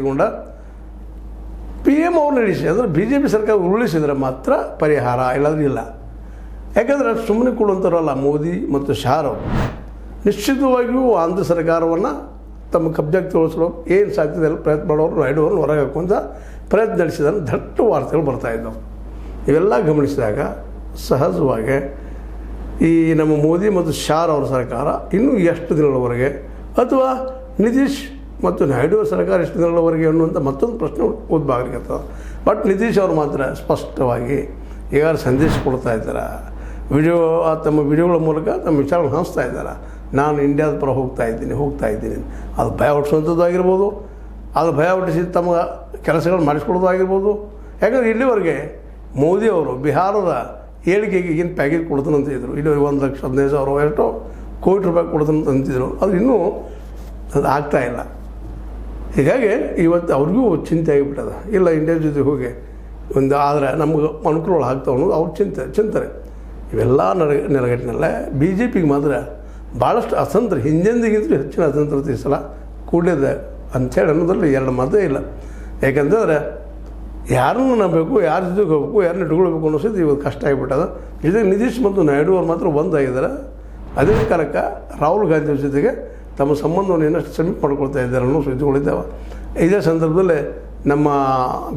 ಇಟ್ಕೊಂಡ PM ಅವ್ರು ನಡೆಸಿ ಅಂದರೆ BJP ಸರ್ಕಾರ ಉರುಳಿಸಿದರೆ ಮಾತ್ರ ಪರಿಹಾರ, ಇಲ್ಲಾಂದ್ರೆ ಇಲ್ಲ. ಯಾಕಂದರೆ ಸುಮ್ಮನೆ ಕೊಡುವಂಥವ್ರಲ್ಲ ಮೋದಿ ಮತ್ತು ಶಾರವ್ರು. ನಿಶ್ಚಿತವಾಗಿಯೂ ಆಂಧ್ರ ಸರ್ಕಾರವನ್ನು ತಮ್ಮ ಕಬ್ಜಾಕ್ಕೆ ತೋರಿಸಲು ಏನು ಸಾಧ್ಯತೆ ಎಲ್ಲ ಪ್ರಯತ್ನ ಮಾಡೋರು ನಾಯ್ಡು ಅವ್ರನ್ನ ಹೊರಗೆ ಹಾಕುವಂಥ ಪ್ರಯತ್ನ ನಡೆಸಿದ ದಟ್ಟ ವಾರ್ತೆಗಳು ಬರ್ತಾಯಿದ್ದವು. ಇವೆಲ್ಲ ಗಮನಿಸಿದಾಗ ಸಹಜವಾಗಿ ಈ ನಮ್ಮ ಮೋದಿ ಮತ್ತು ಶಾರ್ ಅವರ ಸರ್ಕಾರ ಇನ್ನೂ ಎಷ್ಟು ದಿನಗಳವರೆಗೆ, ಅಥವಾ ನಿತೀಶ್ ಮತ್ತು ನಾಯ್ಡು ಅವರ ಸರ್ಕಾರ ಎಷ್ಟು ದಿನಗಳವರೆಗೆ ಅನ್ನುವಂಥ ಮತ್ತೊಂದು ಪ್ರಶ್ನೆ ಉದ್ಭವ ಆಗಲಿಕ್ಕೆ. ಬಟ್ ನಿತೀಶ್ ಅವರು ಮಾತ್ರ ಸ್ಪಷ್ಟವಾಗಿ ಈಗ ಸಂದೇಶ ಕೊಡ್ತಾ ಇದ್ದಾರೆ, ತಮ್ಮ ವಿಡಿಯೋಗಳ ಮೂಲಕ ತಮ್ಮ ವಿಚಾರಗಳನ್ನು ಹಂಚ್ತಾ ಇದ್ದಾರೆ. ನಾನು ಇಂಡಿಯಾದ ಪರ ಹೋಗ್ತಾ ಇದ್ದೀನಿ. ಅದು ಭಯ ಹುಟ್ಟಿಸುವಂಥದ್ದು ಆಗಿರ್ಬೋದು, ಅದು ಭಯ ಹುಟ್ಟಿಸಿ ತಮ್ಮ ಕೆಲಸಗಳು ಮಾಡಿಸ್ಕೊಡೋದು ಆಗಿರ್ಬೋದು. ಯಾಕಂದರೆ ಇಲ್ಲಿವರೆಗೆ ಮೋದಿ ಅವರು ಬಿಹಾರದ ಏಳಿಗೆಗೆ ಏನು ಪ್ಯಾಕೇಜ್ ಕೊಡ್ತಾನಂತ ಇದ್ದರು. ಇಲ್ಲಿವರೆಗೆ 1,15,000 ಎಷ್ಟೋ ಕೋಟಿ ರೂಪಾಯಿ ಕೊಡ್ತಾನಂತ ಅಂತಿದ್ರು. ಅದು ಇನ್ನೂ ಅದು ಆಗ್ತಾಯಿಲ್ಲ. ಹೀಗಾಗಿ ಇವತ್ತು ಅವ್ರಿಗೂ ಚಿಂತೆ ಆಗಿಬಿಟ್ಟದ. ಇಲ್ಲ ಇಂಡಿಯಾ ಜೊತೆ ಹೋಗಿ ಆದರೆ ನಮ್ಗೆ ಅನುಕೂಲ ಆಗ್ತಾವೆ ಅನ್ನೋದು ಅವ್ರ ಚಿಂತನೆ. ಇವೆಲ್ಲ ನೆಲಗಟ್ಟಿನಲ್ಲೇ BJPಗೆ ಮಾತ್ರ ಭಾಳಷ್ಟು ಅತಂತ್ರ, ಹಿಂದೆಂದಿಗಿಂತಲೂ ಹೆಚ್ಚಿನ ಅತಂತ್ರತೆ ಈ ಸಲ ಕೂಡಿದೆ ಅಂಥೇಳಿ ಅನ್ನೋದ್ರಲ್ಲಿ ಎರಡು ಮಾತೇ ಇಲ್ಲ. ಯಾಕಂತಂದರೆ ಯಾರನ್ನು ನಂಬಬೇಕು, ಯಾರ ಜೊತೆಗೆ ಹೋಗ್ಬೇಕು, ಯಾರನ್ನ ಇಟ್ಕೊಳ್ಬೇಕು ಅನ್ನೋ ಸಹಿತ ಇವತ್ತು ಕಷ್ಟ ಆಗಿಬಿಟ್ಟದ. ಜೊತೆಗೆ ನಿತೀಶ್ ಮತ್ತು ನಾಯ್ಡು ಅವ್ರು ಮಾತ್ರ ಒಂದಾಗಿದ್ದಾರೆ. ಅದೇ ಕಾಲಕ್ಕೆ ರಾಹುಲ್ ಗಾಂಧಿ ಅವ್ರ ಜೊತೆಗೆ ತಮ್ಮ ಸಂಬಂಧವನ್ನು ಇನ್ನಷ್ಟು ಸಮೀಪ ಮಾಡ್ಕೊಳ್ತಾ ಇದ್ದಾರೆ ಅನ್ನೋ ಸುದ್ದಿಗಳಿದ್ದಾವೆ. ಇದೇ ಸಂದರ್ಭದಲ್ಲಿ ನಮ್ಮ